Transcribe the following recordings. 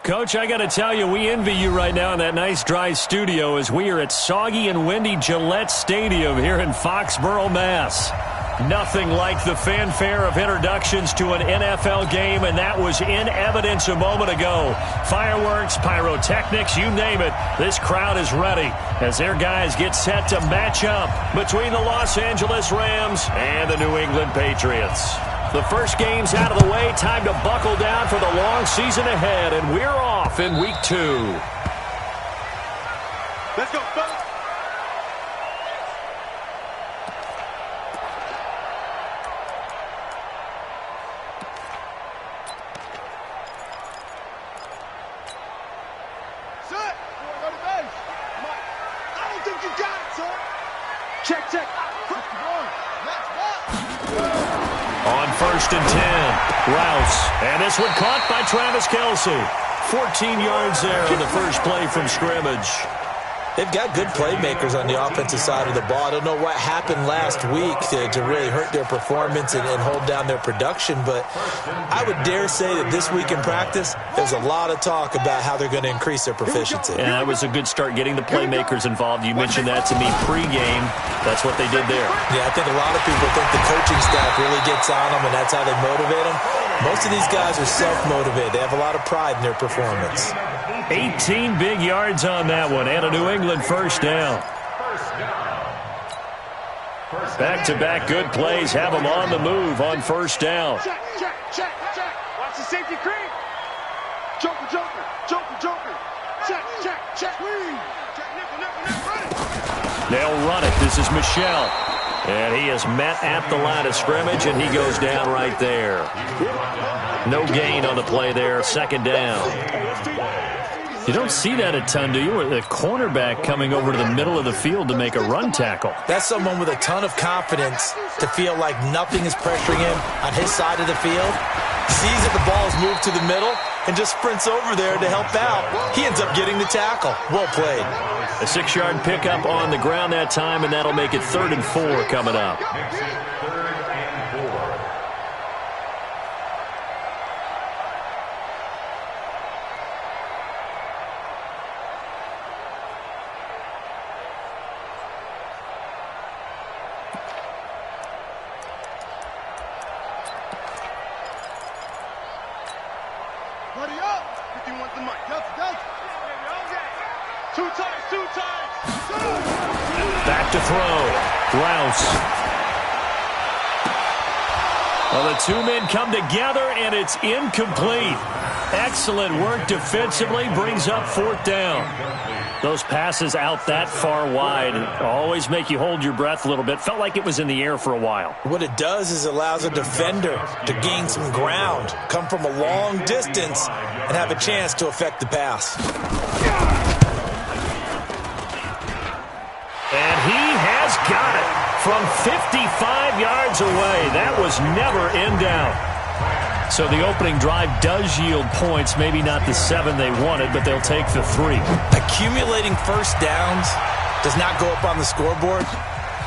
Coach, I got to tell you, we envy you right now in that nice dry studio as we are at soggy and windy Gillette Stadium here in Foxborough, Mass. Nothing like the fanfare of introductions to an NFL game, and that was in evidence a moment ago. Fireworks, pyrotechnics, you name it. This crowd is ready as their guys get set to match up between the Los Angeles Rams and the New England Patriots. The first game's out of the way. Time to buckle down for the long season ahead, and we're off in Week 2. Let's go, folks. On 1st and 10, Rouse. And this one caught by Travis Kelce. 14 yards there on the first play from scrimmage. They've got good playmakers on the offensive side of the ball. I don't know what happened last week to really hurt their performance and hold down their production, but I would dare say that this week in practice, there's a lot of talk about how they're going to increase their proficiency. And that was a good start getting the playmakers involved. You mentioned that to me pregame. That's what they did there. Yeah, I think a lot of people think the coaching staff really gets on them, and that's how they motivate them. Most of these guys are self-motivated. They have a lot of pride in their performance. 18 big yards on that one, and a New England first down. Back-to-back good plays have them on the move on first down. Check. Watch the safety creep. Joker. Check. They'll run it. This is Michel. And he is met at the line of scrimmage, and he goes down right there. No gain on the play there. Second down. You don't see that a ton, do you? With a cornerback coming over to the middle of the field to make a run tackle. That's someone with a ton of confidence to feel like nothing is pressuring him on his side of the field. Sees that the ball is moved to the middle and just sprints over there to help out. He ends up getting the tackle. Well played. A 6-yard pickup on the ground that time, and that'll make it 3rd and 4 coming up. Buddy up if you want the mic. Delta. Two times. Back to throw. Rouse. Well, the two men come together, and it's incomplete. Excellent work defensively. Brings up 4th down. Those passes out that far wide always make you hold your breath a little bit. Felt like it was in the air for a while. What it does is allows a defender to gain some ground, come from a long distance, and have a chance to affect the pass. And he has got it from 55 yards away. That was never in doubt. So the opening drive does yield points, maybe not the 7 they wanted, but they'll take the 3. Accumulating first downs does not go up on the scoreboard,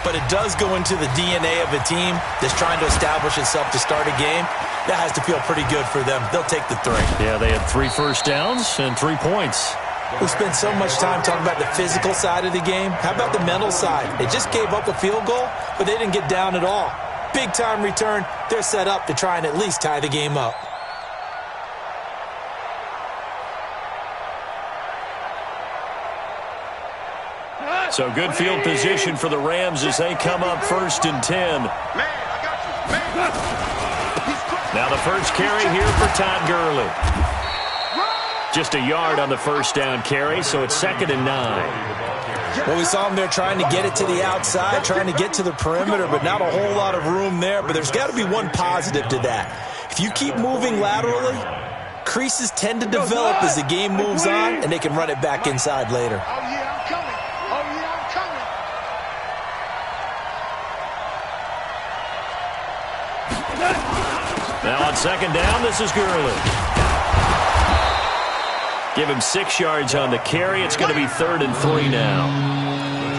but it does go into the DNA of a team that's trying to establish itself to start a game. That has to feel pretty good for them. They'll take the 3. Yeah, they had 3 first downs and 3 points. We spend so much time talking about the physical side of the game. How about the mental side? They just gave up a field goal, but they didn't get down at all. Big-time return. They're set up to try and at least tie the game up. So good field position for the Rams as they come up 1st and 10. Now the first carry here for Todd Gurley. Just a yard on the first down carry, so it's 2nd and 9. Well, we saw them there trying to get it to the outside, trying to get to the perimeter, but not a whole lot of room there. But there's got to be one positive to that. If you keep moving laterally, creases tend to develop as the game moves on, and they can run it back inside later. Now on 2nd down, this is Gurley. Give him 6 yards on the carry. It's going to be 3rd and 3 now.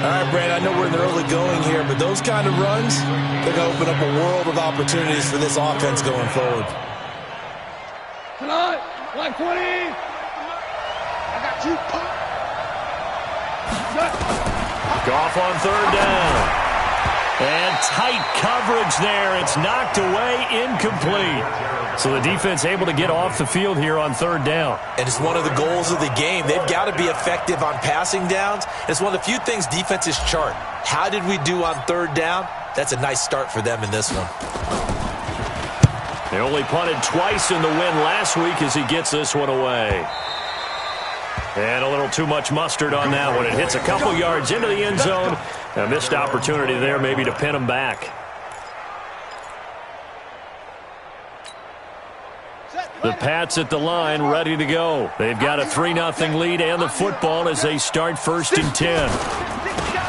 All right, Brad, I know we're in the early going here, but those kind of runs, they're going to open up a world of opportunities for this offense going forward. Tonight, 120. Goff on third down. And tight coverage there. It's knocked away, incomplete. So the defense able to get off the field here on third down. And it's one of the goals of the game. They've got to be effective on passing downs. It's one of the few things defenses chart. How did we do on third down? That's a nice start for them in this one. They only punted twice in the win last week as he gets this one away. And a little too much mustard on that one. It hits a couple yards into the end zone. A missed opportunity there maybe to pin him back. The Pats at the line ready to go. They've got a 3-0 lead and the football as they start 1st and 10.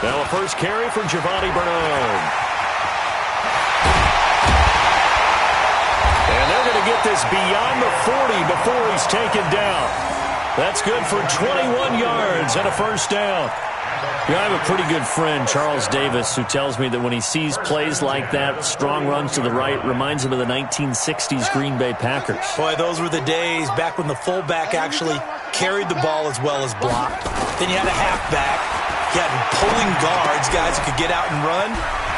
Now a first carry for Giovanni Bernard. And they're going to get this beyond the 40 before he's taken down. That's good for 21 yards and a first down. You know, I have a pretty good friend, Charles Davis, who tells me that when he sees plays like that, strong runs to the right, reminds him of the 1960s Green Bay Packers. Boy, those were the days back when the fullback actually carried the ball as well as blocked. Then you had a halfback. You had pulling guards, guys who could get out and run.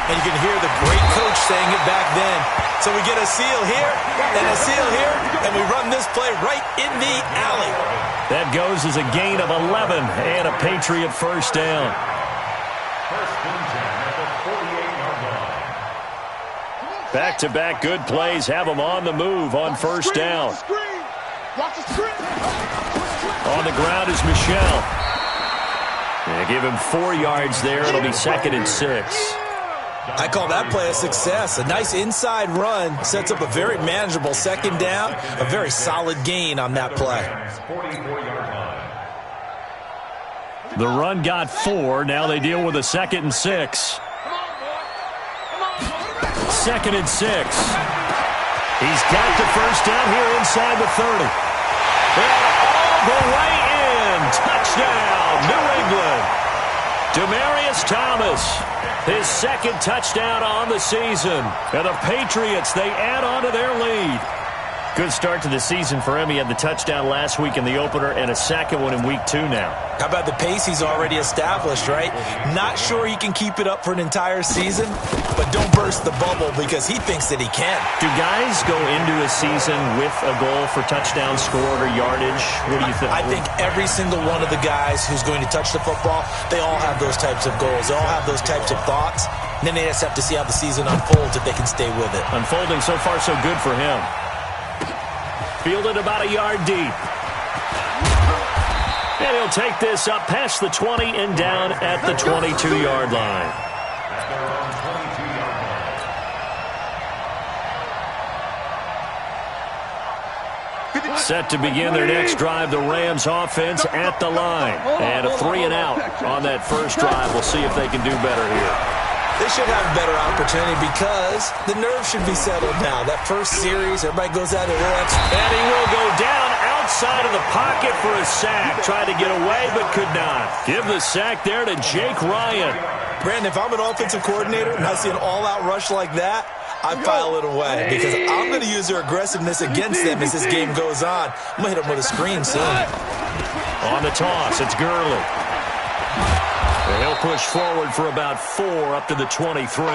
And you can hear the great coach saying it back then. So we get a seal here and a seal here, and we run this play right in the alley. That goes as a gain of 11 and a Patriot first down. Back-to-back good plays have them on the move on first down. On the ground is Michel. They give him 4 yards there. It'll be 2nd and 6. I call that play a success. A nice inside run sets up a very manageable second down. A very solid gain on that play. The run got 4. Now they deal with a 2nd and 6. 2nd and 6. He's got the first down here inside the 30. And all the way in. Touchdown, New England. Demaryius Thomas, his 2nd touchdown on the season. And the Patriots, they add on to their lead. Good start to the season for him. He had the touchdown last week in the opener and a second one in week 2 now. How about the pace he's already established, right? Not sure he can keep it up for an entire season, but don't burst the bubble because he thinks that he can. Do guys go into a season with a goal for touchdown scored or yardage? What do you think? I think every single one of the guys who's going to touch the football, they all have those types of goals. They all have those types of thoughts. And then they just have to see how the season unfolds if they can stay with it. Unfolding so far so good for him. Fielded about a yard deep. And he'll take this up past the 20 and down at the 22-yard line. Set to begin their next drive, the Rams offense at the line. And a 3-and-out on that first drive. We'll see if they can do better here. They should have a better opportunity because the nerves should be settled now. That first series, everybody goes out a little extra. And he will go down outside of the pocket for a sack. Tried to get away, but could not. Give the sack there to Jake Ryan. Brandon, if I'm an offensive coordinator and I see an all-out rush like that, I file it away because I'm going to use their aggressiveness against them as this game goes on. I'm going to hit them with a screen soon. On the toss, it's Gurley. And he'll push forward for about 4 up to the 23.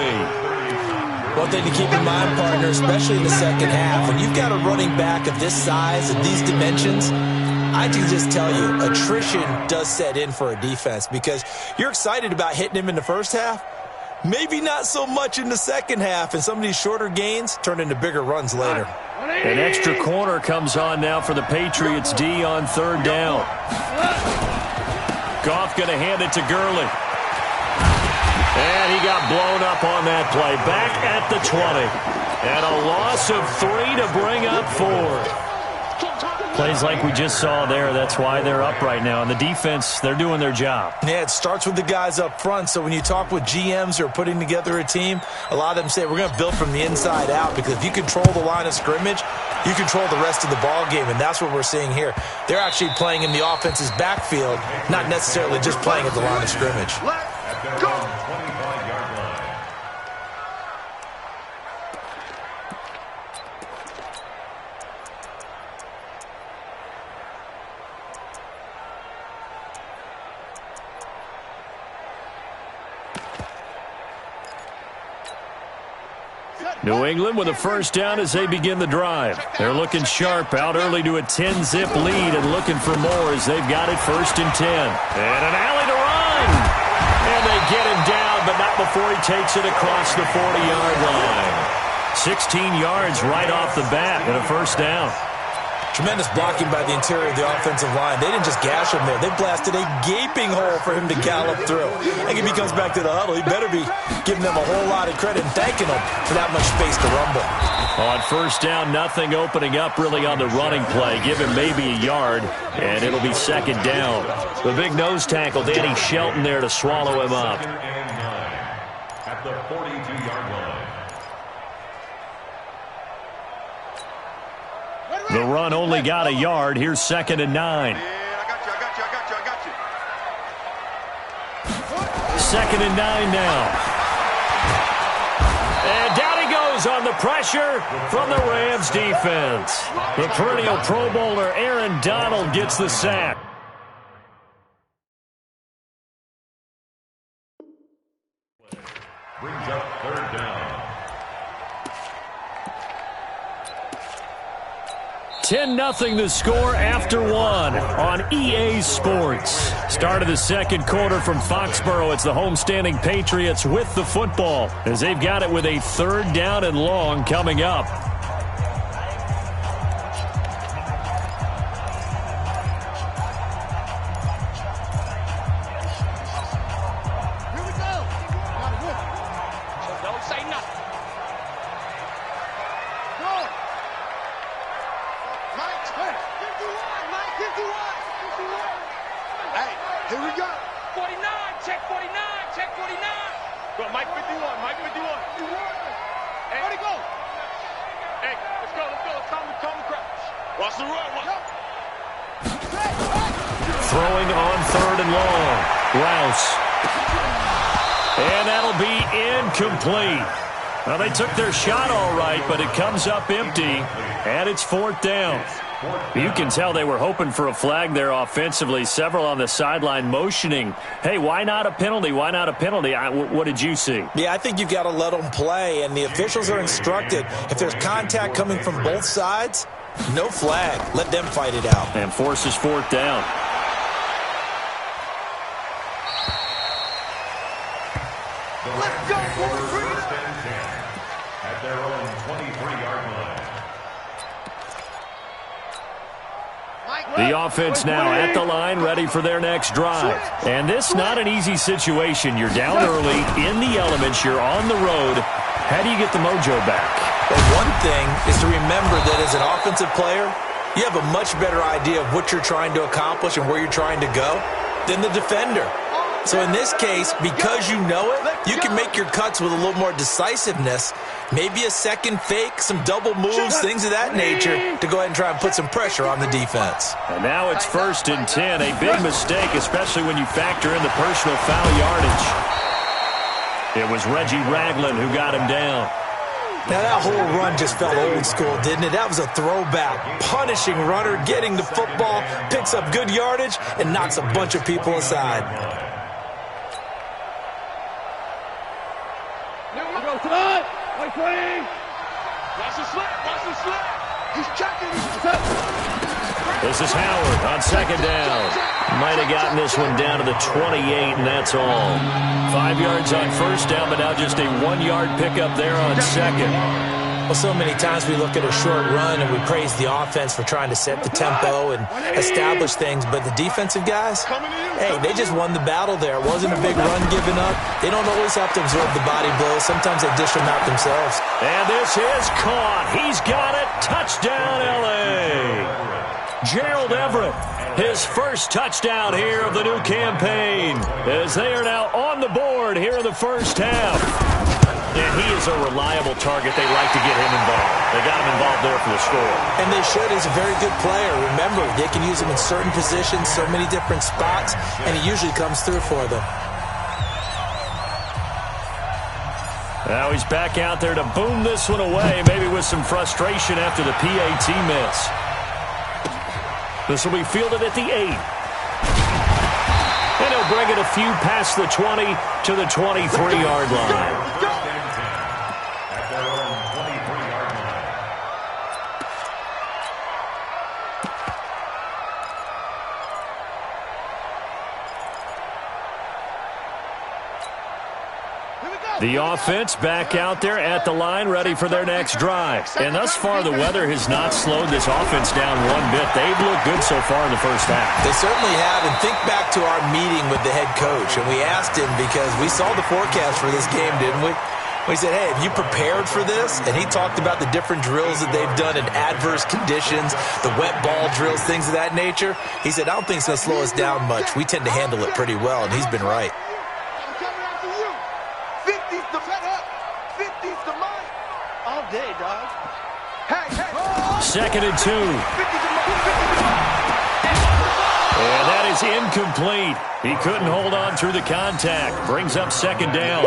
One thing to keep in mind, partner, especially in the second half, when you've got a running back of this size and these dimensions, I can just tell you, attrition does set in for a defense because you're excited about hitting him in the first half. Maybe not so much in the second half, and some of these shorter gains turn into bigger runs later. An extra corner comes on now for the Patriots D on third down. Goff going to hand it to Gurley. And he got blown up on that play. Back at the 20. And a loss of 3 to bring up 4. Plays like we just saw there, that's why they're up right now. And the defense, they're doing their job. Yeah, it starts with the guys up front. So when you talk with GMs who are putting together a team, a lot of them say we're going to build from the inside out because if you control the line of scrimmage, you control the rest of the ball game, and that's what we're seeing here. They're actually playing in the offense's backfield, not necessarily just playing at the line of scrimmage. Let's go. New England with a first down as they begin the drive. They're looking sharp, out early to a 10-zip lead and looking for more as they've got it 1st and 10. And an alley to run. And they get him down, but not before he takes it across the 40-yard line. 16 yards right off the bat and a first down. Tremendous blocking by the interior of the offensive line. They didn't just gash him there. They blasted a gaping hole for him to gallop through. I think if he comes back to the huddle, he better be giving them a whole lot of credit and thanking them for that much space to rumble. On first down, nothing opening up really on the running play. Give him maybe a yard, and it'll be 2nd down. The big nose tackle, Danny Shelton, there to swallow him up. At the 42-yard line. The run only got a yard. Here's 2nd and 9. Yeah, I got you. 2nd and 9 now. And down he goes on the pressure from the Rams defense. The perennial Pro Bowler Aaron Donald gets the sack. Brings up 3rd down. 10-0 the score after 1 on EA Sports. Start of the 2nd quarter from Foxborough. It's the homestanding Patriots with the football as they've got it with a 3rd down and long coming up. Here we go. Don't say nothing. Go. Mike, hey. 51, Mike, 51. Hey, here we go. 49, check 49, check 49. Go, Mike 51, Mike 51. Hey, where'd he go? Hey, let's go. Come crouch. Watch the run. Throwing on 3rd and long. Rouse. And that'll be incomplete. Well, they took their shot all right, but it comes up empty, and it's 4th down. You can tell they were hoping for a flag there offensively. Several on the sideline motioning, hey, why not a penalty? Why not a penalty? What did you see? Yeah, I think you've got to let them play, and the officials are instructed if there's contact coming from both sides, no flag. Let them fight it out. And forces 4th down. Let's go, boys. At their own 23-yard line. The offense now at the line, ready for their next drive. And this not an easy situation. You're down early, in the elements, you're on the road. How do you get the mojo back? Well, one thing is to remember that as an offensive player, you have a much better idea of what you're trying to accomplish and where you're trying to go than the defender. So in this case, because you know it, you can make your cuts with a little more decisiveness, maybe a second fake, some double moves, things of that nature, to go ahead and try and put some pressure on the defense. And now it's 1st and 10, a big mistake, especially when you factor in the personal foul yardage. It was Reggie Ragland who got him down. Now that whole run just felt old school, didn't it? That was a throwback. Punishing runner, getting the football, picks up good yardage, and knocks a bunch of people aside. Tonight, watch the slip. He's checking. This is Howard on 2nd down. Might have gotten this one down to the 28, and that's all. 5 yards on 1st down, but now just a 1-yard pickup there on 2nd. Well, so many times we look at a short run and we praise the offense for trying to set the tempo and establish things, but the defensive guys, hey, they just won the battle there. It wasn't a big run given up. They don't always have to absorb the body blows. Sometimes they dish them out themselves. And this is caught. He's got it. Touchdown, L.A. Gerald Everett, his first touchdown here of the new campaign, as they are now on the board here in the first half. And he is a reliable target. They like to get him involved. They got him involved there for the score. And they should. He's a very good player. Remember, they can use him in certain positions, so many different spots, and he usually comes through for them. Now he's back out there to boom this one away, maybe with some frustration after the PAT miss. This will be fielded at the 8. And he'll bring it a few past the 20 to the 23-yard line. At their own The offense back out there at the line, ready for their next drive. And thus far, the weather has not slowed this offense down one bit. They've looked good so far in the first half. They certainly have. And think back to our meeting with the head coach. And we asked him, because we saw the forecast for this game, didn't we? We said, hey, have you prepared for this? And he talked about the different drills that they've done in adverse conditions, the wet ball drills, things of that nature. He said, I don't think it's going to slow us down much. We tend to handle it pretty well, and he's been right. Day, dog. Second and 2. And that is incomplete. He couldn't hold on through the contact. Brings up second down.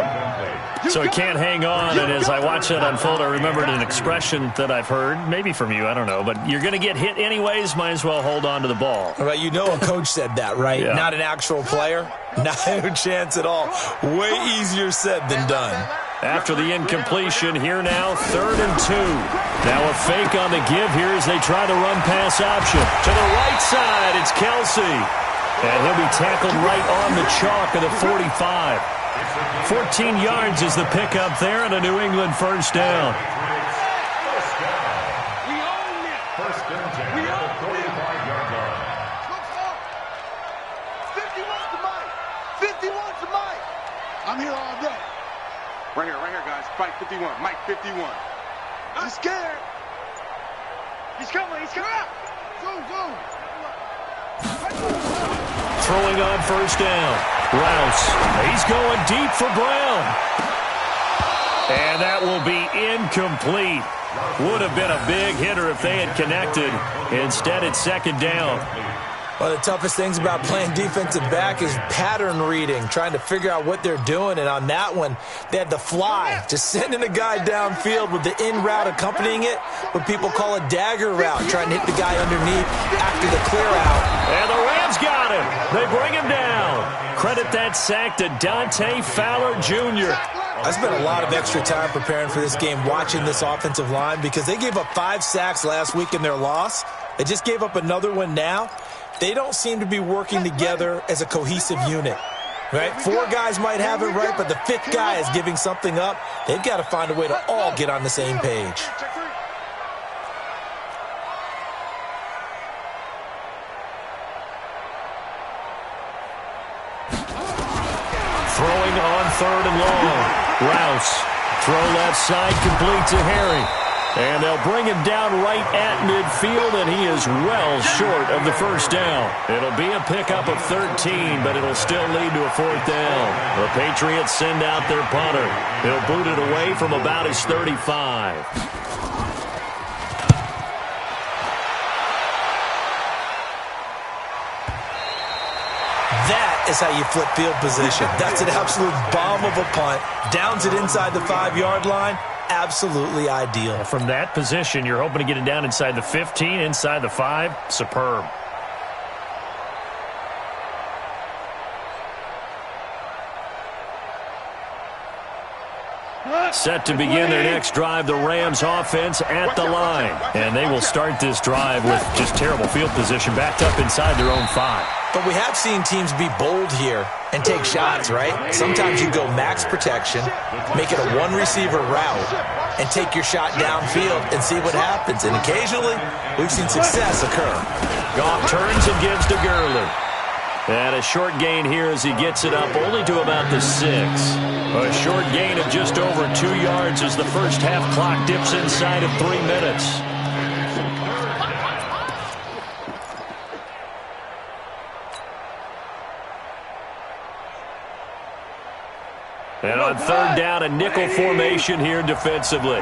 So he can't hang on. And as I watch that unfold, I remembered an expression that I've heard, maybe from you, I don't know. But you're going to get hit anyways, might as well hold on to the ball. Right, you know a coach said that, right? Yeah. Not an actual player. No chance at all. Way easier said than done. After the incompletion, here now, 3rd and 2. Now a fake on the give here as they try the run-pass option. To the right side, it's Kelsey. And he'll be tackled right on the chalk of the 45. 14 yards is the pickup there and a New England first down. We own it. First and 10 at the 45-yard line. 51 to Mike. 51 to Mike. I'm here all day. Right here, guys. Fight 51. Mike 51. I'm scared. He's coming. Zoom. Throwing on first down. Rouse. He's going deep for Brown. And that will be incomplete. Would have been a big hitter if they had connected. Instead, it's second down. One of the toughest things about playing defensive back is pattern reading, trying to figure out what they're doing. And on that one, they had the fly, just sending a guy downfield with the in route accompanying it, what people call a dagger route, trying to hit the guy underneath after the clear out. And the Rams got him. They bring him down. Credit that sack to Dante Fowler Jr. I spent a lot of extra time preparing for this game, watching this offensive line, because they gave up 5 sacks last week in their loss. They just gave up another one now. They don't seem to be working together as a cohesive unit, right? 4 guys might have it right, but the 5th guy is giving something up. They've got to find a way to all get on the same page. Throwing on 3rd and long. Rouse. Throw left side, complete to Harry. And they'll bring him down right at midfield, and he is well short of the first down. It'll be a pickup of 13, but it'll still lead to a 4th down. The Patriots send out their punter. He'll boot it away from about his 35. That is how you flip field position. That's an absolute bomb of a punt. Downs it inside the 5-yard line. Absolutely ideal. From that position, you're hoping to get it down inside the 15, inside the 5. Superb. Set to begin their next drive, the Rams offense at the line. And they will start this drive with just terrible field position, backed up inside their own 5. But we have seen teams be bold here and take shots, right? Sometimes you go max protection, make it a 1-receiver route, and take your shot downfield and see what happens. And occasionally, we've seen success occur. Goff turns and gives to Gurley. And a short gain here as he gets it up only to about the 6. A short gain of just over 2 yards as the first half clock dips inside of 3 minutes. And on 3rd down, a nickel formation here defensively.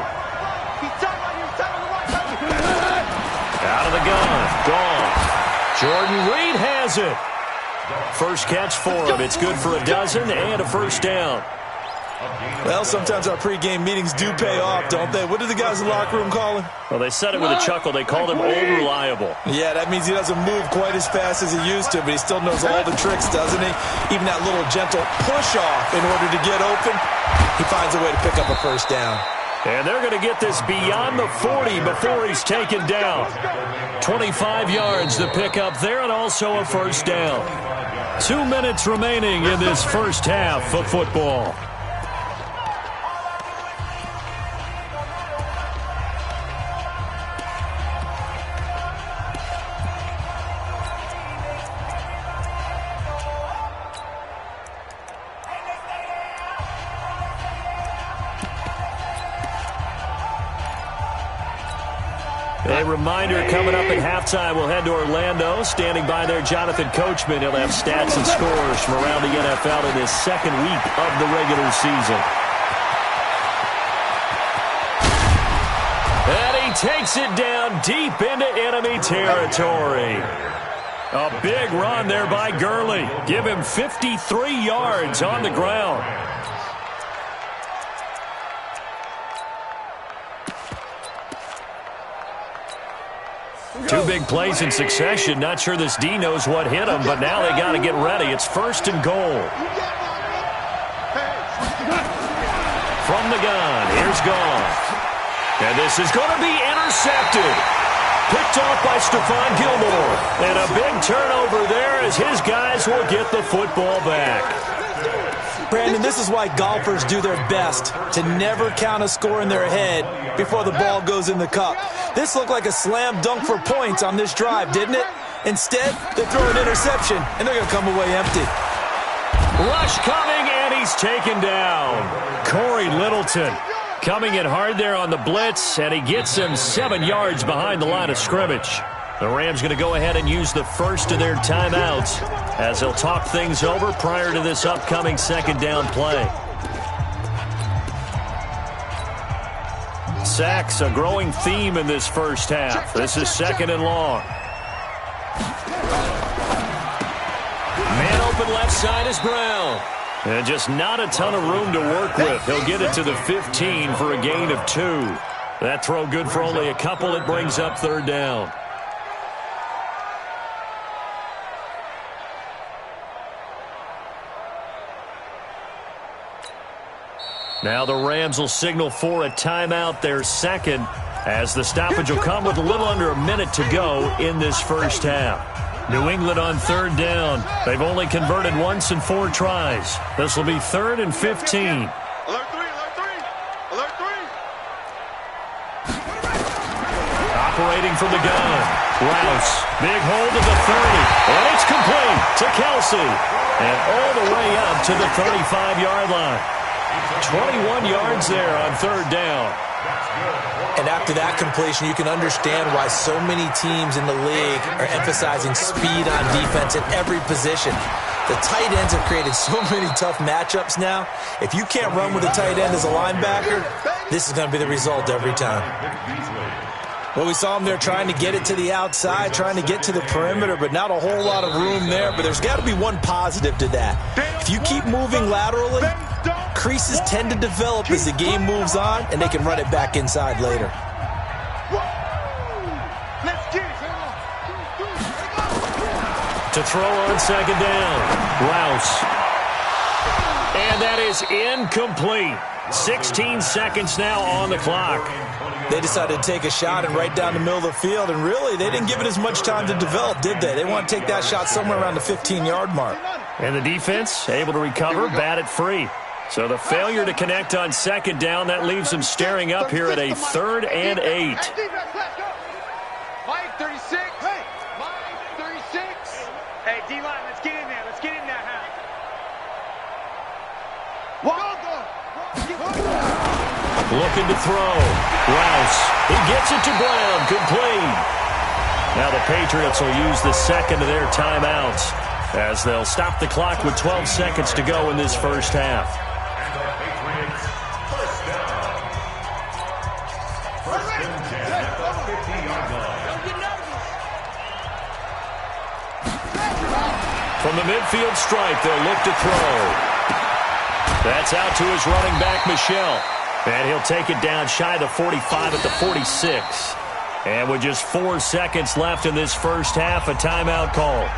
Out of the gun. Gone. Jordan Reed has it. First catch for him. It's good for a dozen and a first down. Well, sometimes our pregame meetings do pay off, don't they? What do the guys in the locker room call him? Well, they said it with a chuckle. They called him old reliable. Yeah, that means he doesn't move quite as fast as he used to, but he still knows all the tricks, doesn't he? Even that little gentle push-off in order to get open, he finds a way to pick up a first down. And they're going to get this beyond the 40 before he's taken down. 25 yards the pickup there, and also a first down. 2 minutes remaining in this first half of football. A reminder coming up at halftime, we'll head to Orlando. Standing by there, Jonathan Coachman. He'll have stats and scores from around the NFL in his second week of the regular season. And he takes it down deep into enemy territory. A big run there by Gurley. Give him 53 yards on the ground. Two big plays in succession. Not sure this D knows what hit him, but now they got to get ready. It's 1st and goal. From the gun, here's Goff. And this is going to be intercepted. Picked off by Stephon Gilmore. And a big turnover there as his guys will get the football back. Brandon, this is why golfers do their best to never count a score in their head before the ball goes in the cup. This looked like a slam dunk for points on this drive, didn't it? Instead, they throw an interception, and they're going to come away empty. Rush coming, and he's taken down. Corey Littleton coming in hard there on the blitz, and he gets him 7 yards behind the line of scrimmage. The Rams going to go ahead and use the first of their timeouts as they'll talk things over prior to this upcoming second down play. Sacks, a growing theme in this first half. This is 2nd and long. Man open left side is Brown. And just not a ton of room to work with. He'll get it to the 15 for a gain of 2. That throw good for only a couple. It brings up 3rd down. Now the Rams will signal for a timeout, their second, as the stoppage will come with a little under a minute to go in this first half. New England on 3rd down. They've only converted once in 4 tries. This will be 3rd and 15. Alert 3, alert 3, alert 3. Operating from the gun. Rouse, big hold of the 30, and it's complete to Kelsey. And all the way up to the 35-yard line. 21 yards there on 3rd down. And after that completion, you can understand why so many teams in the league are emphasizing speed on defense at every position. The tight ends have created so many tough matchups now. If you can't run with a tight end as a linebacker, this is going to be the result every time. Well, we saw him there trying to get it to the outside, trying to get to the perimeter, but not a whole lot of room there. But there's got to be one positive to that. If you keep moving laterally, creases tend to develop as the game moves on, and they can run it back inside later. To throw on 2nd down, Rouse. And that is incomplete. 16 seconds now on the clock. They decided to take a shot and right down the middle of the field, and really, they didn't give it as much time to develop, did they? They want to take that shot somewhere around the 15-yard mark. And the defense able to recover, bat it free. So the failure to connect on 2nd down, that leaves them staring up here at a 3rd and 8. Mike, 36. Hey, Mike, 36. Hey, D-line, let's get in there. Let's get in there, huh? Looking to throw. Rouse. He gets it to Brown. Complete. Now the Patriots will use the second of their timeouts as they'll stop the clock with 12 seconds to go in this first half. From the midfield stripe, they'll look to throw. That's out to his running back, Michel. And he'll take it down shy of the 45 at the 46. And with just 4 seconds left in this first half, a timeout call.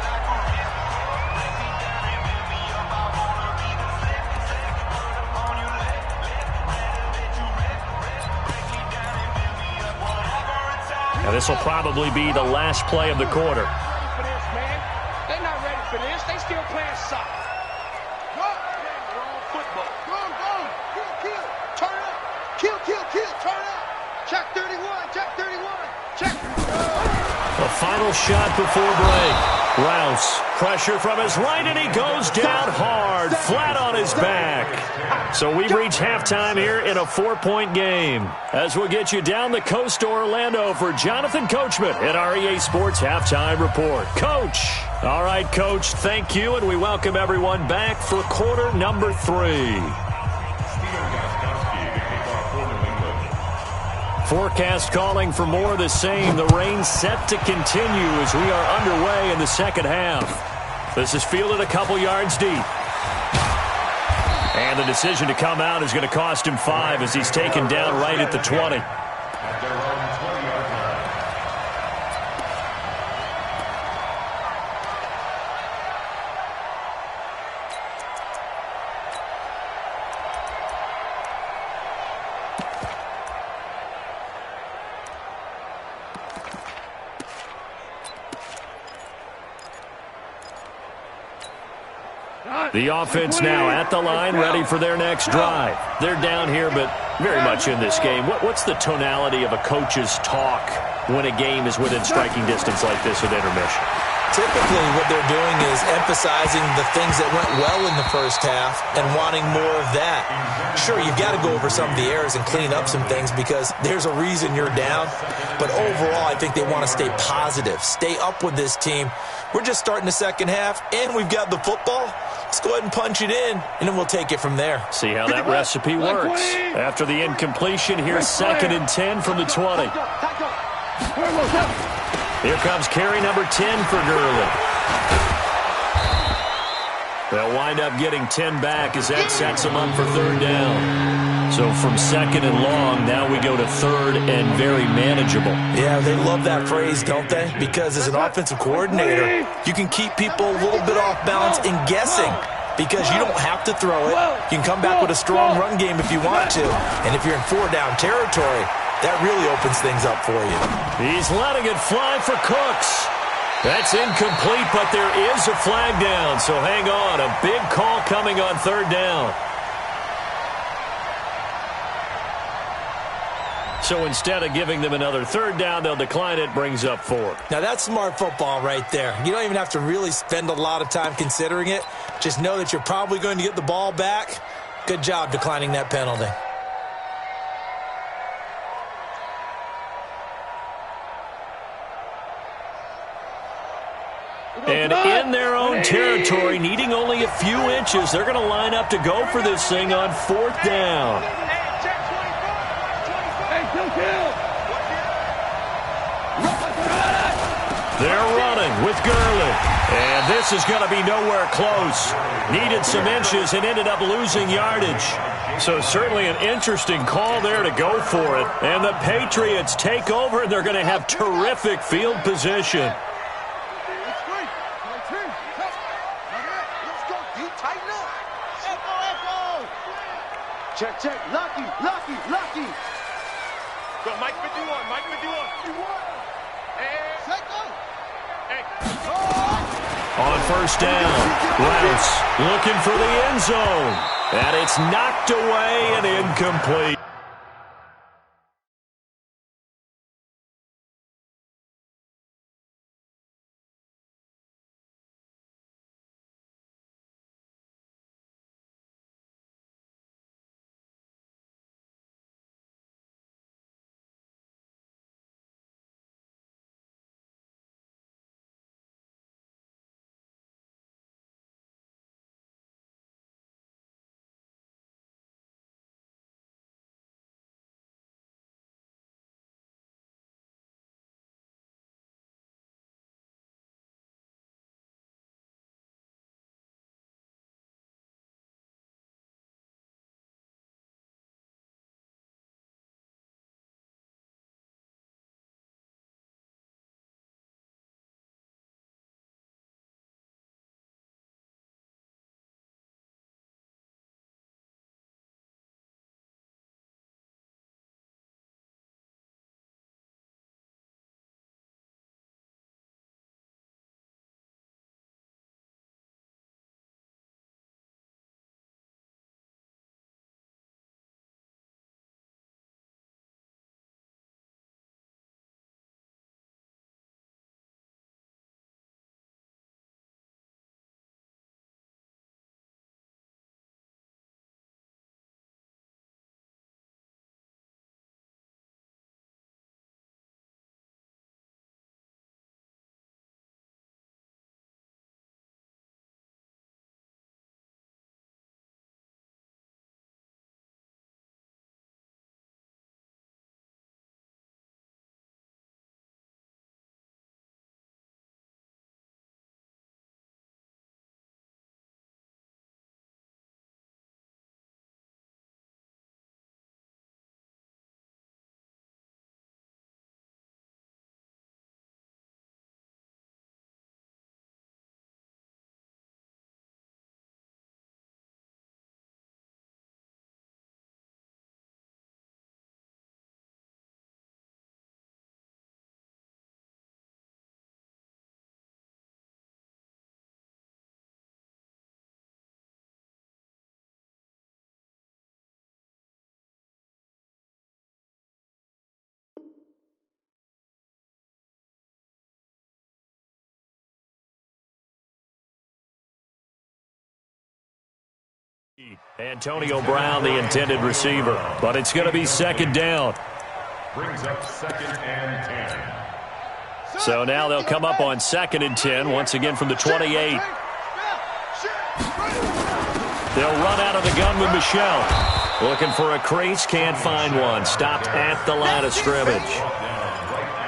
Now this will probably be the last play of the quarter. They're not ready for this. They still playing soccer. Wrong football. Go. Kill. Turn up. Kill. Turn up. Check 31. The final shot before break. Rouse Pressure from his right, and he goes down hard, flat on his back. So we've reached halftime here in a 4-point game. As we'll get you down the coast to Orlando for Jonathan Coachman at our EA Sports Halftime Report. Coach. All right, Coach, thank you, and we welcome everyone back for quarter number 3. Forecast calling for more of the same. The rain set to continue as we are underway in the second half. This is fielded a couple yards deep. And the decision to come out is going to cost him 5 as he's taken down right at the 20. The offense now at the line, ready for their next drive. They're down here, but very much in this game. What's the tonality of a coach's talk when a game is within striking distance like this with intermission? Typically, what they're doing is emphasizing the things that went well in the first half and wanting more of that. Sure, you've got to go over some of the errors and clean up some things because there's a reason you're down. But overall, I think they want to stay positive, stay up with this team. We're just starting the second half, and we've got the football. Let's go ahead and punch it in, and then we'll take it from there. See how that recipe works. After the incompletion, here's 2nd and 10 from the 20. Here comes carry number 10 for Gurley. They'll wind up getting 10 back as that sets them up for 3rd down. So from 2nd and long, now we go to 3rd and very manageable. Yeah, they love that phrase, don't they? Because as an offensive coordinator, you can keep people a little bit off balance and guessing because you don't have to throw it. You can come back with a strong run game if you want to. And if you're in 4-down territory, that really opens things up for you. He's letting it fly for Cooks. That's incomplete, but there is a flag down. So hang on, a big call coming on 3rd down. So instead of giving them another 3rd down, they'll decline it, brings up 4. Now that's smart football right there. You don't even have to really spend a lot of time considering it. Just know that you're probably going to get the ball back. Good job declining that penalty. And in their own territory, needing only a few inches, they're going to line up to go for this thing on 4th down. They're running with Gurley. And this is going to be nowhere close. Needed some inches and ended up losing yardage. So certainly an interesting call there to go for it. And the Patriots take over, and they're going to have terrific field position. Check, check. Lucky. Go, Mike 51. On 1st down, Rouse looking for the end zone. And it's knocked away and incomplete. Antonio Brown, the intended receiver. But it's going to be second down. Brings up 2nd and 10. So now they'll come up on 2nd and 10, once again from the 28. They'll run out of the gun with Michelle. Looking for a crease, can't find one. Stopped at the line of scrimmage.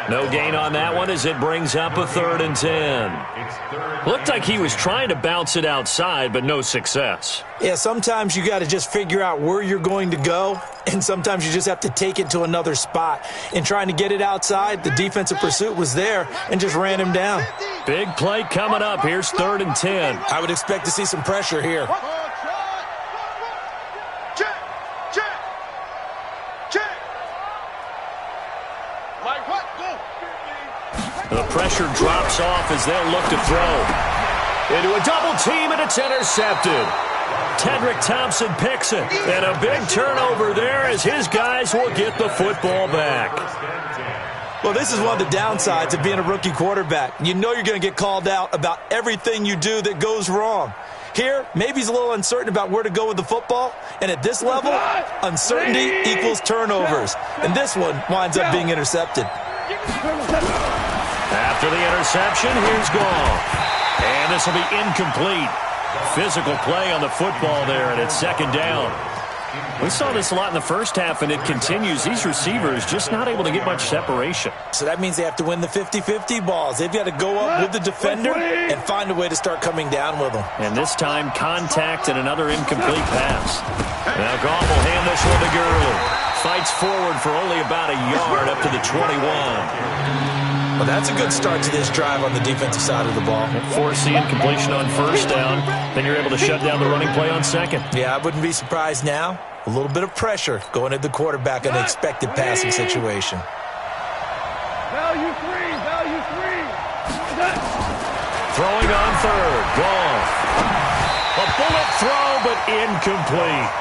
No gain on that one as it brings up a 3rd and 10. Looked like he was trying to bounce it outside, but no success. Yeah, sometimes you got to just figure out where you're going to go, and sometimes you just have to take it to another spot. And trying to get it outside, the defensive pursuit was there and just ran him down. Big play coming up. Here's 3rd and 10. I would expect to see some pressure here. The pressure drops off as they'll look to throw. Into a double team, and it's intercepted. Tedrick Thompson picks it. And a big turnover there as his guys will get the football back. Well, this is one of the downsides of being a rookie quarterback. You know you're going to get called out about everything you do that goes wrong. Here, maybe he's a little uncertain about where to go with the football. And at this level, uncertainty equals turnovers. And this one winds up being intercepted. After the interception, here's Gall. And this will be incomplete. Physical play on the football there, and it's 2nd down. We saw this a lot in the first half, and it continues. These receivers just not able to get much separation. So that means they have to win the 50-50 balls. They've got to go up with the defender and find a way to start coming down with them. And this time, contact and another incomplete pass. Now Goff will hand this one to Gurley. Fights forward for only about a yard up to the 21. Well, that's a good start to this drive on the defensive side of the ball. Force the incompletion on 1st down. Then you're able to shut down the running play on 2nd. Yeah, I wouldn't be surprised now. A little bit of pressure going at the quarterback in an expected passing situation. Value three. Throwing on 3rd. Goff. A bullet throw, but incomplete.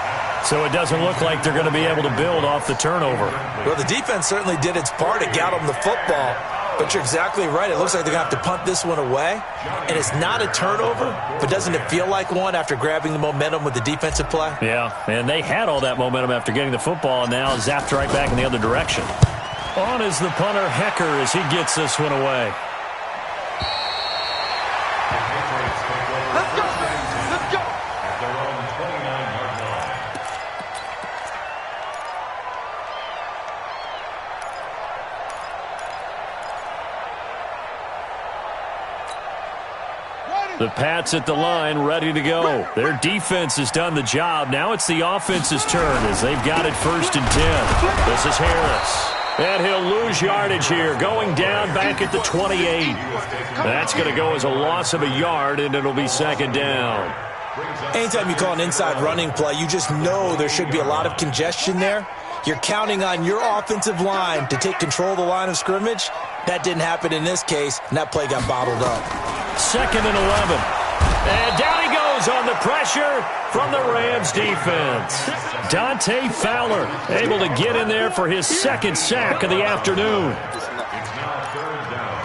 So it doesn't look like they're going to be able to build off the turnover. Well, the defense certainly did its part to get them the football. But you're exactly right. It looks like they're going to have to punt this one away. And it's not a turnover, but doesn't it feel like one after grabbing the momentum with the defensive play? Yeah, and they had all that momentum after getting the football, and now zapped right back in the other direction. On is the punter, Hecker, as he gets this one away. Let's go. At their own 29-yard line. The Pats at the line, ready to go. Their defense has done the job. Now it's the offense's turn as they've got it 1st and 10. This is Harris. And he'll lose yardage here, going down back at the 28. That's going to go as a loss of a yard, and it'll be 2nd down. Anytime you call an inside running play, you just know there should be a lot of congestion there. You're counting on your offensive line to take control of the line of scrimmage. That didn't happen in this case, and that play got bottled up. 2nd and 11. And down he goes on the pressure from the Rams defense. Dante Fowler able to get in there for his 2nd sack of the afternoon. It's now 3rd down.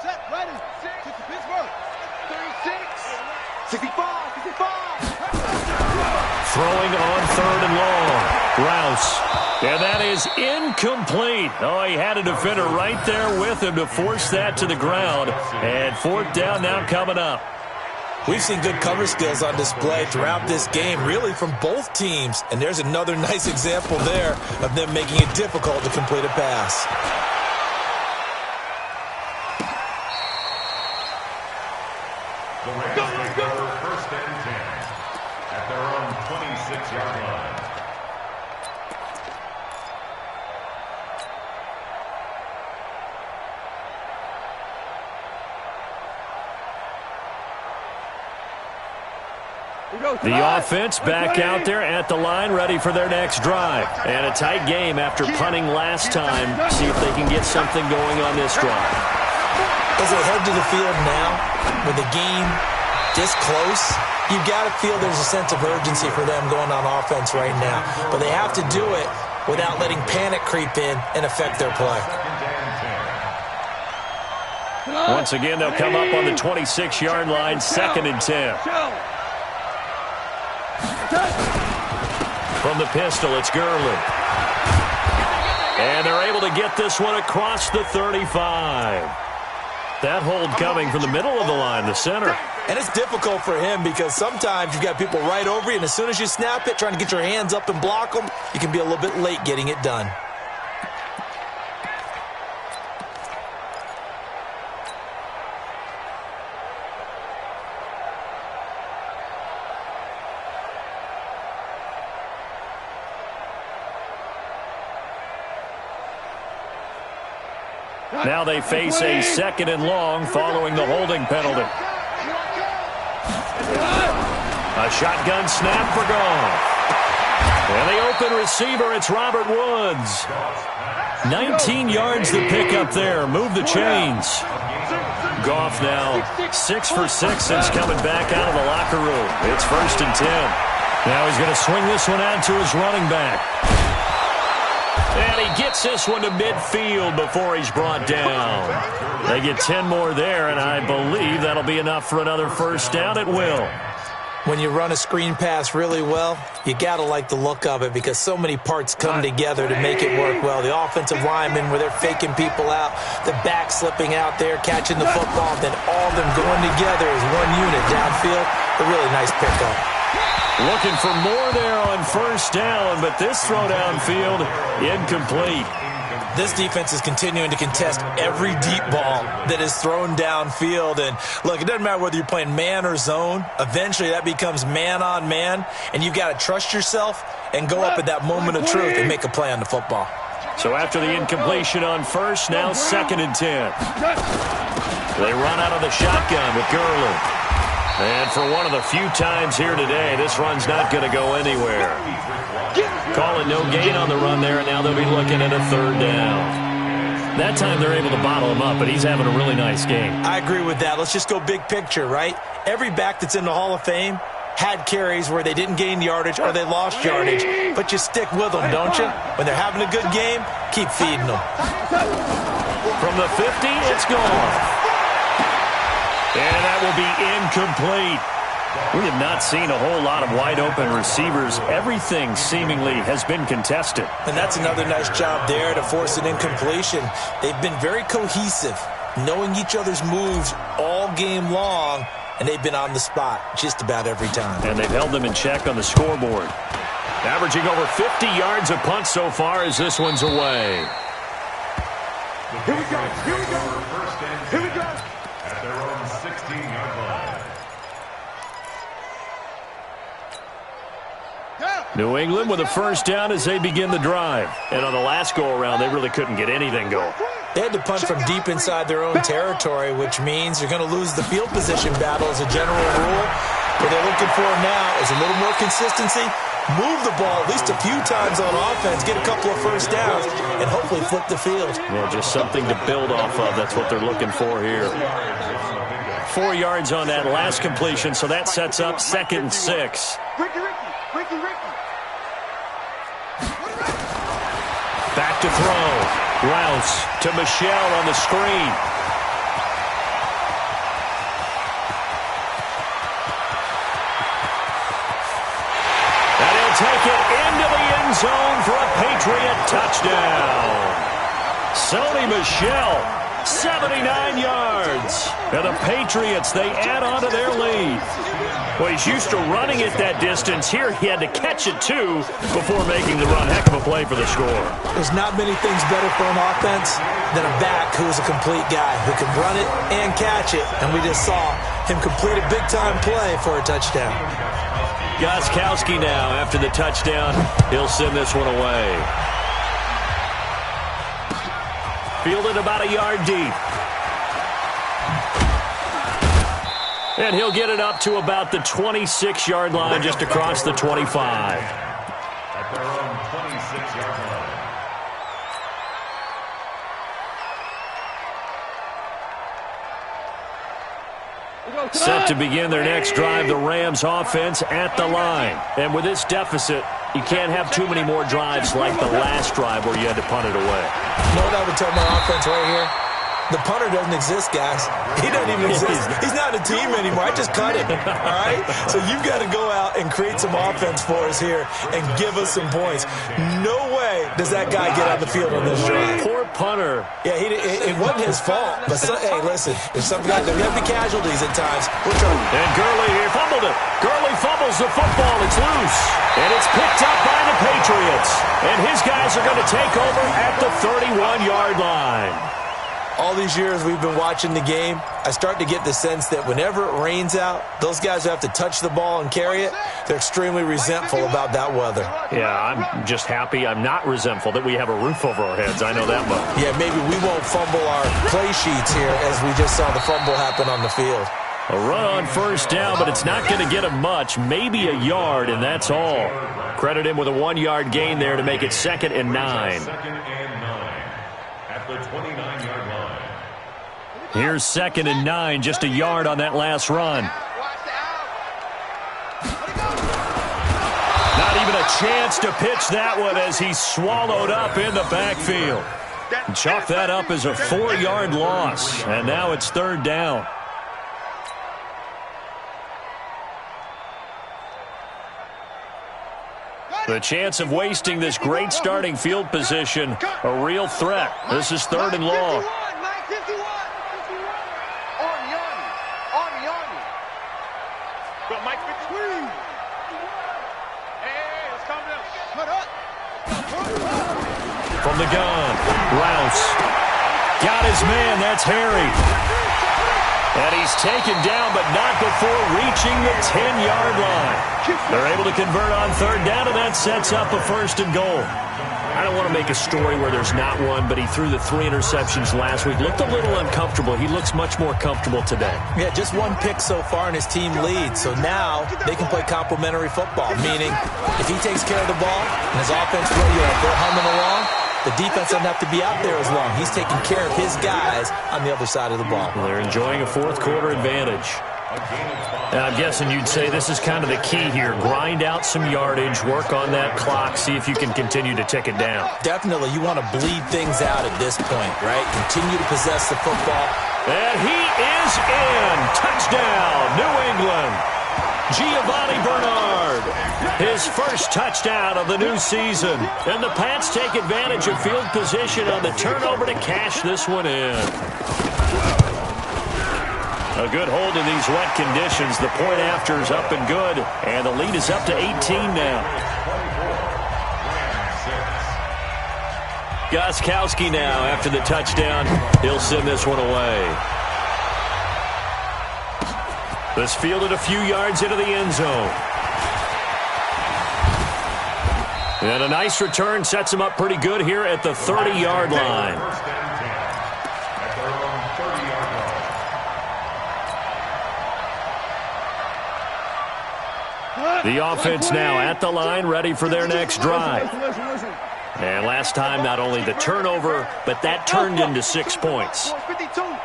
Set, ready. Kick to Pittsburgh. 36. 65. Throwing on 3rd and long. Rouse. And that is incomplete. Oh, he had a defender right there with him to force that to the ground. And 4th down now coming up. We've seen good cover skills on display throughout this game, really from both teams. And there's another nice example there of them making it difficult to complete a pass. The Rams take over 1st and 10 at their own 26-yard line. The offense back out there at the line, ready for their next drive. And a tight game after punting last time. See if they can get something going on this drive. As they head to the field now, with the game this close, you've got to feel there's a sense of urgency for them going on offense right now. But they have to do it without letting panic creep in and affect their play. Once again, they'll come up on the 26-yard line, 2nd and 10. From the pistol, it's Gurley. And they're able to get this one across the 35. That hold coming from the middle of the line, the center. And it's difficult for him because sometimes you've got people right over you, and as soon as you snap it, trying to get your hands up and block them, you can be a little bit late getting it done. Now they face a 2nd and long following the holding penalty. A shotgun snap for Goff. And the open receiver, it's Robert Woods. 19 yards to pick up there. Move the chains. Goff now 6 for 6 since coming back out of the locker room. It's 1st and 10. Now he's going to swing this one out to his running back. And he gets this one to midfield before he's brought down. They get 10 more there, and I believe that'll be enough for another 1st down. It will. When you run a screen pass really well, you got to like the look of it because so many parts come together to make it work well. The offensive linemen, where they're faking people out, the back slipping out there, catching the football, then all of them going together as one unit downfield. A really nice pickup. Looking for more there on 1st down, but this throw downfield, incomplete. This defense is continuing to contest every deep ball that is thrown downfield. And, look, it doesn't matter whether you're playing man or zone. Eventually that becomes man-on-man, and you've got to trust yourself and go up at that moment of truth and make a play on the football. So after the incompletion on 1st, now 2nd and 10. They run out of the shotgun with Gurley. And for one of the few times here today, this run's not going to go anywhere. Calling no gain on the run there, and now they'll be looking at a 3rd down. That time they're able to bottle him up, but he's having a really nice game. I agree with that. Let's just go big picture, right? Every back that's in the Hall of Fame had carries where they didn't gain yardage or they lost yardage, but you stick with them, don't you? When they're having a good game, keep feeding them. From the 50, it's gone. And that will be incomplete. We have not seen a whole lot of wide-open receivers. Everything seemingly has been contested. And that's another nice job there to force an incompletion. They've been very cohesive, knowing each other's moves all game long, and they've been on the spot just about every time. And they've held them in check on the scoreboard. Averaging over 50 yards a punt so far as this one's away. Here we go. Here we go. Here we go. At their own 16-yard line. New England with a 1st down as they begin the drive. And on the last go-around, they really couldn't get anything going. They had to punt from deep inside their own territory, which means they're going to lose the field position battle as a general rule. What they're looking for now is a little more consistency, move the ball at least a few times on offense, get a couple of 1st downs, and hopefully flip the field. Yeah, just something to build off of. That's what they're looking for here. 4 yards on that last completion, so that sets up 2nd and 6. Ricky. Back to throw. Rouse to Michelle on the screen. And he'll take it into the end zone for a Patriot touchdown. Sony Michel, 79 yards. And the Patriots, they add on to their lead. Well, he's used to running it that distance. Here he had to catch it, too, before making the run. Heck of a play for the score. There's not many things better for an offense than a back who's a complete guy who can run it and catch it. And we just saw him complete a big-time play for a touchdown. Gostkowski now, after the touchdown, he'll send this one away. Fielded about a yard deep. And he'll get it up to about the 26-yard line, just across the 25. At their own 26-yard line. Set to begin their next drive, the Rams offense at the line. And with this deficit, You can't have too many more drives like the last drive where you had to punt it away. You know what I would tell my offense right here? The punter doesn't exist, guys. He doesn't even exist. He's not a team anymore. I just cut him, all right? So you've got to go out and create some offense for us here and give us some points. No way does that guy get on the field on this drive. Poor punter. Yeah, it wasn't his fault. But, hey, listen, if some guys, there have to be casualties at times. We're trying. And Gurley here fumbled it. Gurley fumbles the football. It's loose. And it's picked up by the Patriots. And his guys are going to take over at the 31-yard line. All these years we've been watching the game, I start to get the sense that whenever it rains out, those guys who have to touch the ball and carry it, they're extremely resentful about that weather. Yeah, I'm just happy I'm not resentful that we have a roof over our heads. I know that much. Yeah, maybe we won't fumble our play sheets here as we just saw the fumble happen on the field. A run on first down, but it's not going to get him much, maybe a yard, and that's all. Credit him with a 1-yard gain there to make it 2nd and 9. Second and 9 at the 29-yard line. Here's 2nd and 9, just a yard on that last run. Not even a chance to pitch that one as he's swallowed up in the backfield. Chalk that up as a 4-yard loss, and now it's 3rd down. The chance of wasting this great starting field position, a real threat. This is 3rd and long. From the gun, Rouse. Got his man, that's Harry. And he's taken down, but not before reaching the 10-yard line. They're able to convert on 3rd down, and that sets up a 1st and goal. I don't want to make a story where there's not one, but he threw the 3 interceptions last week. Looked a little uncomfortable. He looks much more comfortable today. Yeah, just 1 pick so far, and his team leads. So now they can play complementary football, meaning if he takes care of the ball and his offense, they're humming along, the defense doesn't have to be out there as long. He's taking care of his guys on the other side of the ball. Well, they're enjoying a 4th quarter advantage. And I'm guessing you'd say this is kind of the key here. Grind out some yardage, work on that clock, see if you can continue to tick it down. Definitely. You want to bleed things out at this point, right? Continue to possess the football. And he is in. Touchdown, New England. Giovanni Bernard, his first touchdown of the new season. And the Pats take advantage of field position on the turnover to cash this one in. A good hold in these wet conditions. The point after is up and good, and the lead is up to 18 now. Gostkowski now after the touchdown. He'll send this one away. This fielded a few yards into the end zone. And a nice return sets him up pretty good here at the 30-yard line. The offense now at the line, ready for their next drive. And last time, not only the turnover, but that turned into 6 points.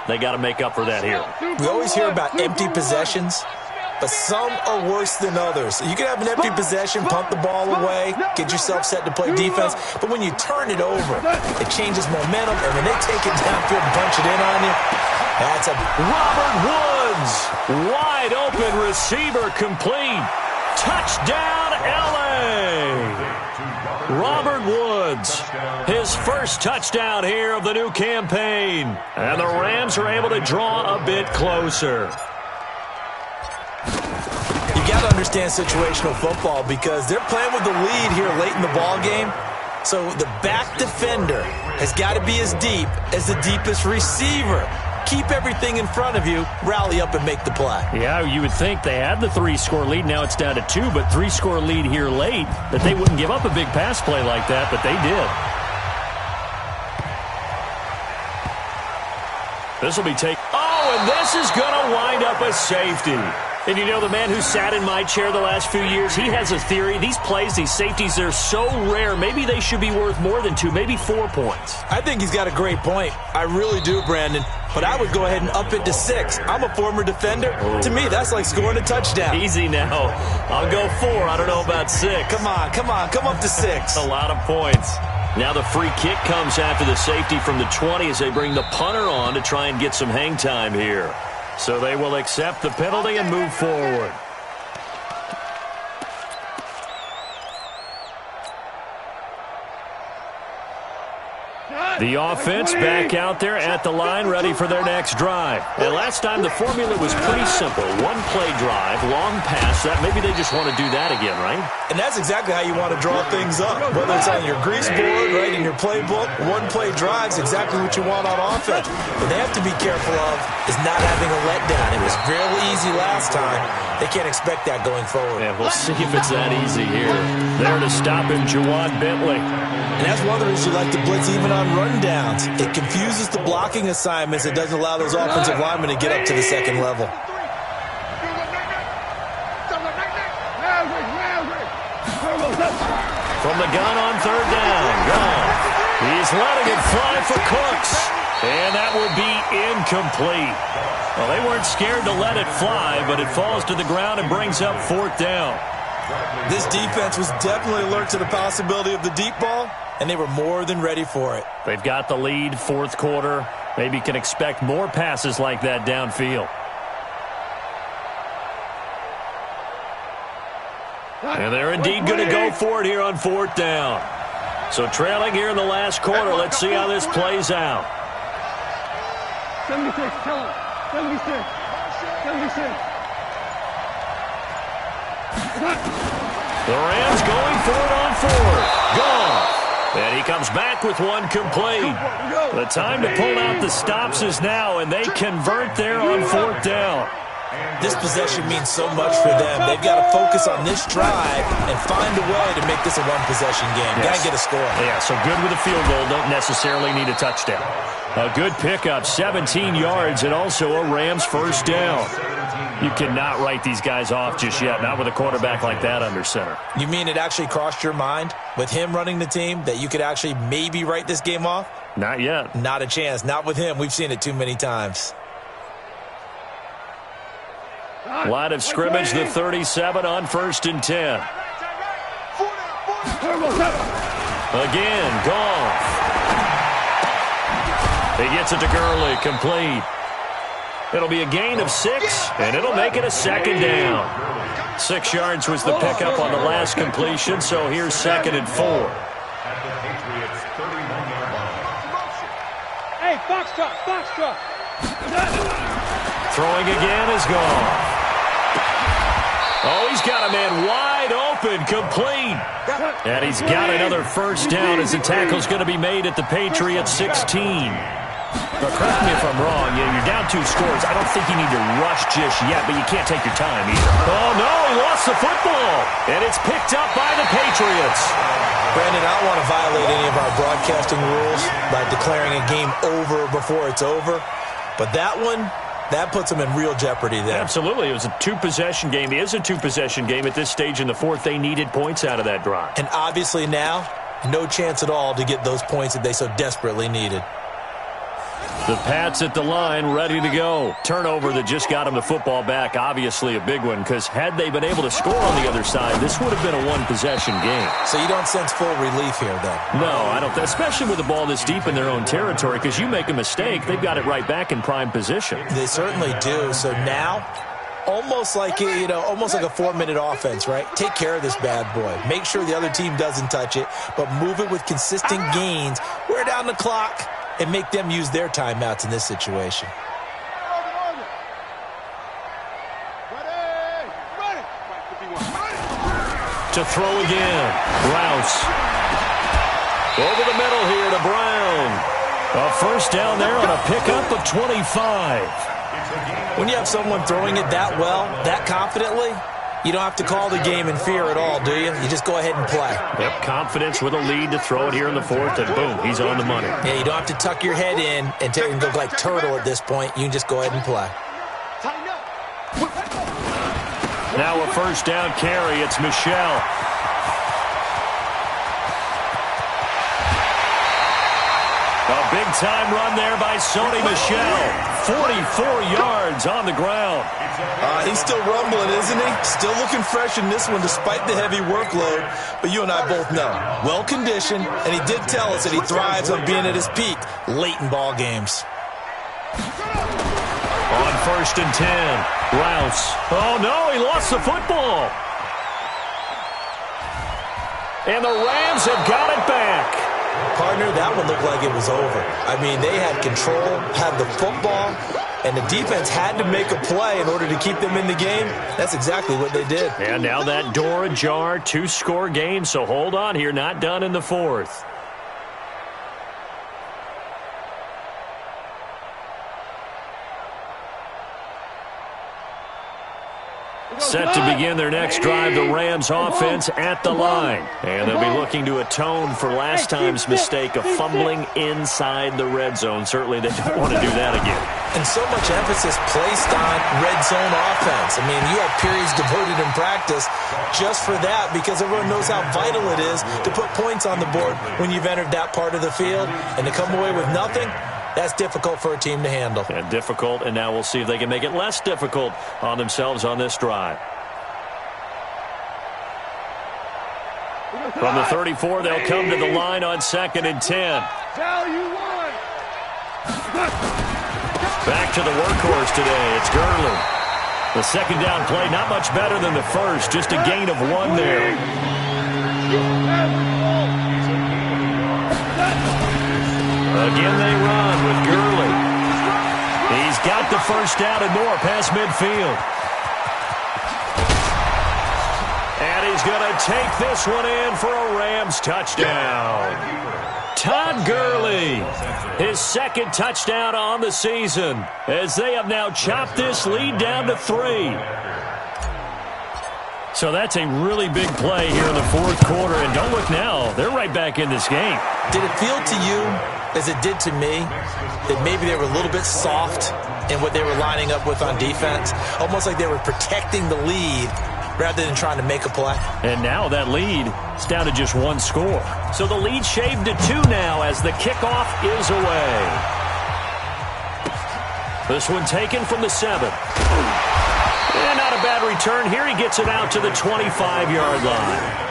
They got to make up for that here. We always hear about empty possessions, but some are worse than others. You can have an empty possession, punt the ball away, get yourself set to play defense, but when you turn it over, it changes momentum, and when they take it downfield and punch it in on you, that's a... Robert Woods, wide open receiver, complete. Touchdown, L.A. Robert Woods, his first touchdown here of the new campaign. And the Rams are able to draw a bit closer. You got to understand situational football because they're playing with the lead here late in the ball game. So the back defender has got to be as deep as the deepest receiver. Keep everything in front of you, rally up and make the play. Yeah, you would think they had the 3-score lead. Now it's down to 2, but 3-score lead here late, that they wouldn't give up a big pass play like that, but they did. This will be taken. Oh, and this is going to wind up a safety. And you know, the man who sat in my chair the last few years, he has a theory. These plays, these safeties, they're so rare. Maybe they should be worth more than 2, maybe 4 points. I think he's got a great point. I really do, Brandon. But I would go ahead and up it to 6. I'm a former defender. To me, that's like scoring a touchdown. Easy now. I'll go 4. I don't know about 6. Come on. Come up to 6. A lot of points. Now the free kick comes after the safety from the 20 as they bring the punter on to try and get some hang time here. So they will accept the penalty and move forward. The offense back out there at the line, ready for their next drive. And last time the formula was pretty simple. One-play drive, long pass. That maybe they just want to do that again, right? And that's exactly how you want to draw things up. Whether it's on your grease board, right, in your playbook, one-play drive's exactly what you want on offense. What they have to be careful of is not having a letdown. It was fairly easy last time. They can't expect that going forward. Yeah, we'll see if it's that easy here. There to stop him, Jawad Bentley. And that's one of the reasons you like to blitz even on rundowns. It confuses the blocking assignments. It doesn't allow those offensive linemen to get up to the second level. From the gun on third down. Gone. He's letting it fly for Cooks. And that will be incomplete. Well, they weren't scared to let it fly, but it falls to the ground and brings up 4th down. This defense was definitely alert to the possibility of the deep ball, and they were more than ready for it. They've got the lead, 4th quarter. Maybe can expect more passes like that downfield. And they're indeed going to go for it here on 4th down. So trailing here in the last quarter. Let's see how this plays out. 76, tell him. 76. 76. The Rams going for it on 4th. Gone. And he comes back with one complete. The time to pull out the stops is now, and they convert there on 4th down. This possession means so much for them. They've got to focus on this drive and find a way to make this a one-possession game. Yes. Got to get a score. Yeah, so good with a field goal. Don't necessarily need a touchdown. A good pickup, 17 yards, and also a Rams first down. You cannot write these guys off just yet, not with a quarterback like that under center. You mean it actually crossed your mind with him running the team that you could actually maybe write this game off? Not yet. Not a chance. Not with him. We've seen it too many times. Line of scrimmage, the 37 on 1st and 10. Again, Goff. He gets it to Gurley, complete. It'll be a gain of 6, and it'll make it a 2nd down. 6 yards was the pickup on the last completion, so here's 2nd and 4. Hey, Foxtrot. Throwing again is gone. Oh, he's got a man wide open, complete. And he's got another first down as the tackle's going to be made at the Patriots 16. But correct me if I'm wrong, you're down 2 scores. I don't think you need to rush just yet, but you can't take your time either. Oh, no, lost the football. And it's picked up by the Patriots. Brandon, I don't want to violate any of our broadcasting rules by declaring a game over before it's over. But that one, that puts them in real jeopardy there. Absolutely. It was a 2-possession game. It is a 2-possession game at this stage in the 4th. They needed points out of that drive. And obviously now, no chance at all to get those points that they so desperately needed. The Pats at the line, ready to go. Turnover that just got them the football back. Obviously a big one, because had they been able to score on the other side, this would have been a 1-possession game. So you don't sense full relief here, then? No, I don't. Especially with the ball this deep in their own territory, because you make a mistake, they've got it right back in prime position. They certainly do. So now, almost like almost like a 4-minute offense, right? Take care of this bad boy. Make sure the other team doesn't touch it, but move it with consistent gains. Wear down the clock and make them use their timeouts in this situation. To throw again. Rouse. Over the middle here to Brown. A first down there on a pickup of 25. When you have someone throwing it that well, that confidently, you don't have to call the game in fear at all, do you? You just go ahead and play. Yep, confidence with a lead to throw it here in the 4th, and boom, he's on the money. Yeah, you don't have to tuck your head in and go like turtle at this point. You can just go ahead and play. Now a first down carry. It's Michelle. A big-time run there by Sony Michel. 44 yards on the ground. He's still rumbling, isn't he? Still looking fresh in this one despite the heavy workload. But you and I both know, well-conditioned, and he did tell us that he thrives on being at his peak late in ball games. On 1st and 10, Rouse. Oh, no, he lost the football. And the Rams have got it back. Partner, that one looked like it was over. I mean, they had control, had the football, and the defense had to make a play in order to keep them in the game. That's exactly what they did. And now that door ajar, 2-score game, so hold on here, not done in the 4th. Set to begin their next drive, the Rams offense at the line. And they'll be looking to atone for last time's mistake of fumbling inside the red zone. Certainly they don't want to do that again. And so much emphasis placed on red zone offense. I mean, you have periods devoted in practice just for that because everyone knows how vital it is to put points on the board when you've entered that part of the field. And to come away with nothing, that's difficult for a team to handle. And difficult, and now we'll see if they can make it less difficult on themselves on this drive. From the 34, they'll come to the line on 2nd and 10. Back to the workhorse today. It's Gurley. The second down play, not much better than the first, just a gain of 1 there. Again they run with Gurley. He's got the first down and more past midfield. And he's going to take this one in for a Rams touchdown. Todd Gurley, his second touchdown on the season, as they have now chopped this lead down to 3. So that's a really big play here in the 4th quarter. And don't look now, they're right back in this game. Did it feel to you, as it did to me, that maybe they were a little bit soft in what they were lining up with on defense? Almost like they were protecting the lead rather than trying to make a play. And now that lead is down to just 1 score. So the lead shaved to 2 now as the kickoff is away. This one taken from the 7. And not a bad return here. He gets it out to the 25-yard line.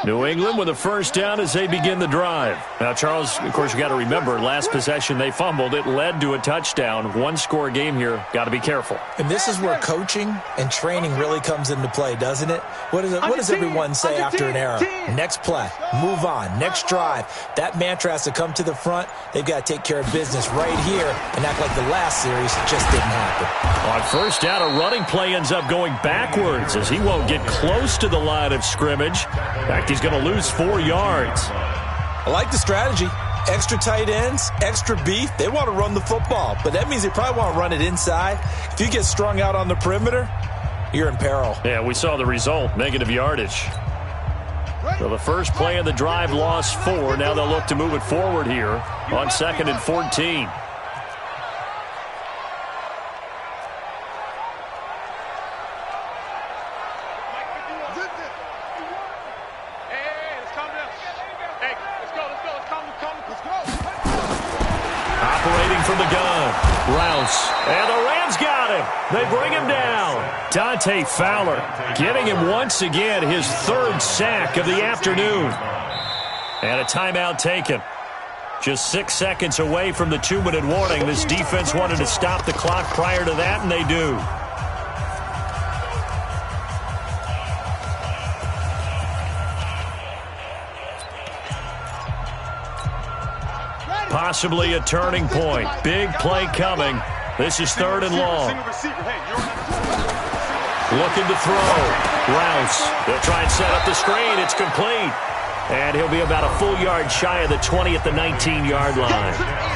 New England with a first down as they begin the drive. Now, Charles, of course, you got to remember, last possession they fumbled. It led to a touchdown. 1-score game here. Got to be careful. And this is where coaching and training really comes into play, doesn't it? What does everyone say after an error? Next play, move on, next drive. That mantra has to come to the front. They've got to take care of business right here and act like the last series just didn't happen. On first down, a running play ends up going backwards as he won't get close to the line of scrimmage. In fact, he's going to lose 4 yards. I like the strategy. Extra tight ends, extra beef. They want to run the football, but that means they probably want to run it inside. If you get strung out on the perimeter, you're in peril. Yeah, we saw the result, negative yardage. So the first play of the drive lost 4. Now they'll look to move it forward here on 2nd and 14. Operating from the gun, Rouse, and the Rams got him. They bring him down. Dante Fowler getting him once again his 3rd sack of the afternoon. And a timeout taken. Just 6 seconds away from the 2-minute warning. This defense wanted to stop the clock prior to that, and they do. Possibly a turning point. Big play coming. This is 3rd and long. Looking to throw. Rouse. They'll try and set up the screen. It's complete. And he'll be about a full yard shy of the 20 at the 19-yard line.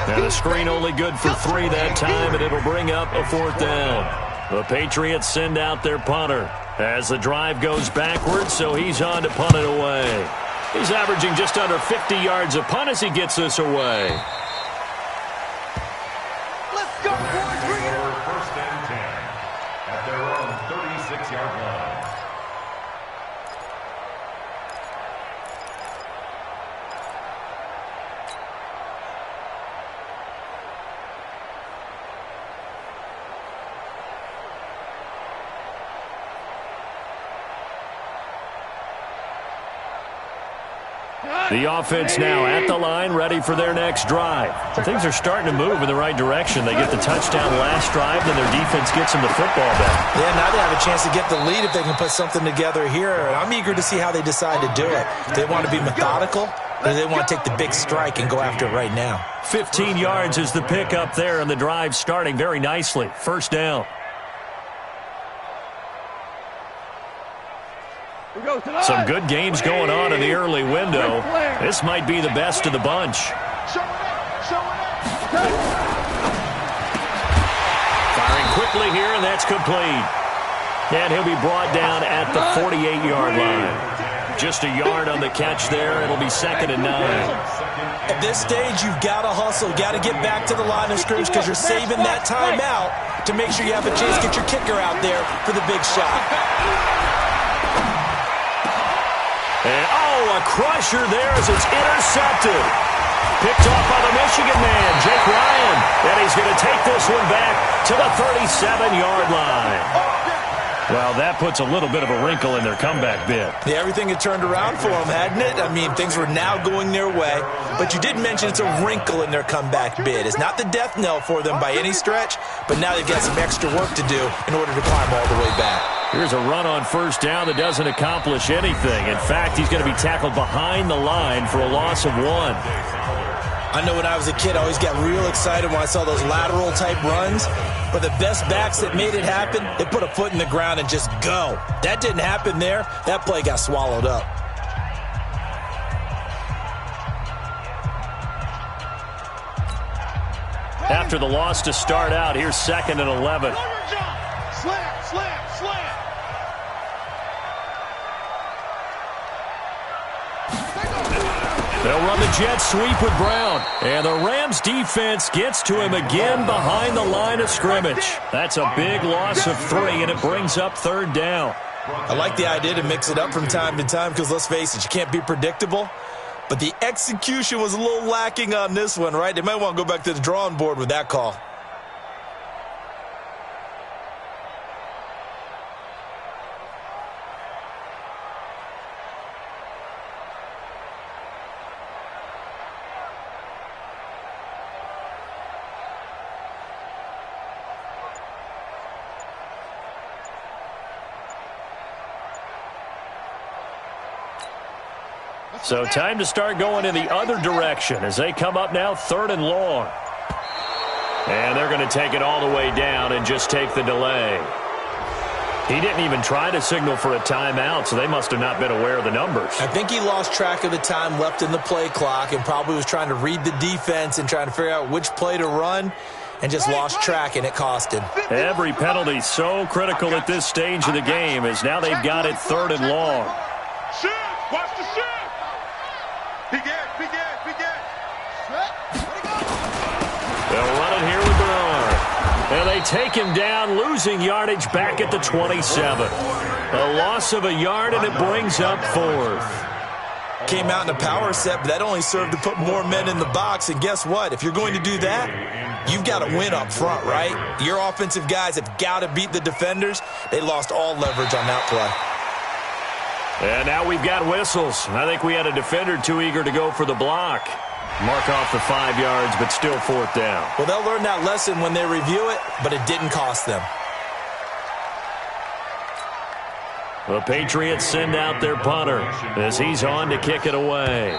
Now the screen only good for 3 that time, and it'll bring up a 4th down. The Patriots send out their punter as the drive goes backwards, so he's on to punt it away. He's averaging just under 50 yards a punt as he gets this away. Let's go, boys. Bring it on. First and 10 at their own 36-yard line. The offense now at the line, ready for their next drive. Things are starting to move in the right direction. They get the touchdown last drive, then their defense gets them the football back. Yeah, now they have a chance to get the lead if they can put something together here. I'm eager to see how they decide to do it. Do they want to be methodical, or do they want to take the big strike and go after it right now? 15 yards is the pickup there, and the drive starting very nicely. First down. Some good games going on in the early window. This might be the best of the bunch. Firing quickly here, and that's complete. And he'll be brought down at the 48-yard line. Just a yard on the catch there. It'll be 2nd and 9. At this stage, you've got to hustle, got to get back to the line of scrimmage because you're saving that timeout to make sure you have a chance to get your kicker out there for the big shot. And, a crusher there as it's intercepted. Picked off by the Michigan man, Jake Ryan. And he's going to take this one back to the 37-yard line. Well, that puts a little bit of a wrinkle in their comeback bid. Yeah, everything had turned around for them, hadn't it? I mean, things were now going their way. But you did mention it's a wrinkle in their comeback bid. It's not the death knell for them by any stretch, but now they've got some extra work to do in order to climb all the way back. Here's a run on first down that doesn't accomplish anything. In fact, he's going to be tackled behind the line for a loss of 1. I know when I was a kid, I always got real excited when I saw those lateral-type runs. But the best backs that made it happen, they put a foot in the ground and just go. That didn't happen there. That play got swallowed up. After the loss to start out, here's 2nd and 11. Slam, slam, slam. They'll run the jet sweep with Brown. And the Rams defense gets to him again behind the line of scrimmage. That's a big loss of 3, and it brings up 3rd down. I like the idea to mix it up from time to time because, let's face it, you can't be predictable. But the execution was a little lacking on this one, right? They might want to go back to the drawing board with that call. So time to start going in the other direction as they come up now 3rd and long. And they're going to take it all the way down and just take the delay. He didn't even try to signal for a timeout, so they must have not been aware of the numbers. I think he lost track of the time left in the play clock and probably was trying to read the defense and trying to figure out which play to run and just lost track, and it cost him. Every penalty so critical at this stage of the game as now they've got it 3rd and long. Shift! Watch the shift! Begin! They'll run it here with their arm. And they take him down, losing yardage back at the 27. A loss of a yard, and it brings up 4th. Came out in a power set, but that only served to put more men in the box. And guess what? If you're going to do that, you've got to win up front, right? Your offensive guys have got to beat the defenders. They lost all leverage on that play. And now we've got whistles. I think we had a defender too eager to go for the block. Mark off the 5 yards, but still 4th down. Well, they'll learn that lesson when they review it, but it didn't cost them. The Patriots send out their punter as he's on to kick it away.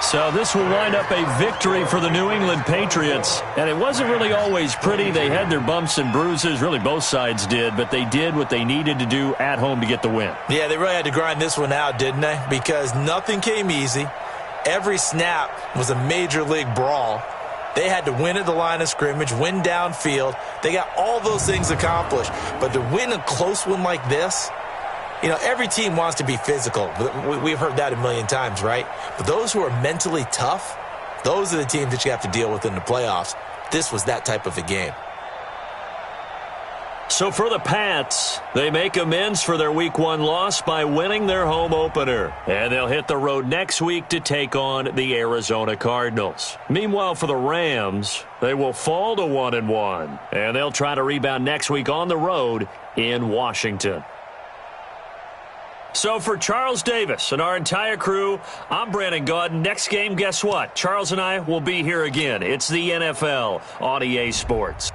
So this will wind up a victory for the New England Patriots. And it wasn't really always pretty. They had their bumps and bruises. Really, both sides did. But they did what they needed to do at home to get the win. Yeah, they really had to grind this one out, didn't they? Because nothing came easy. Every snap was a major league brawl. They had to win at the line of scrimmage, win downfield. They got all those things accomplished. But to win a close one like this, you know, every team wants to be physical. We've heard that a million times, right? But those who are mentally tough, those are the teams that you have to deal with in the playoffs. This was that type of a game. So for the Pats, they make amends for their Week 1 loss by winning their home opener. And they'll hit the road next week to take on the Arizona Cardinals. Meanwhile, for the Rams, they will fall to 1-1. And they'll try to rebound next week on the road in Washington. So for Charles Davis and our entire crew, I'm Brandon Gaudin. Next game, guess what? Charles and I will be here again. It's the NFL on EA Sports.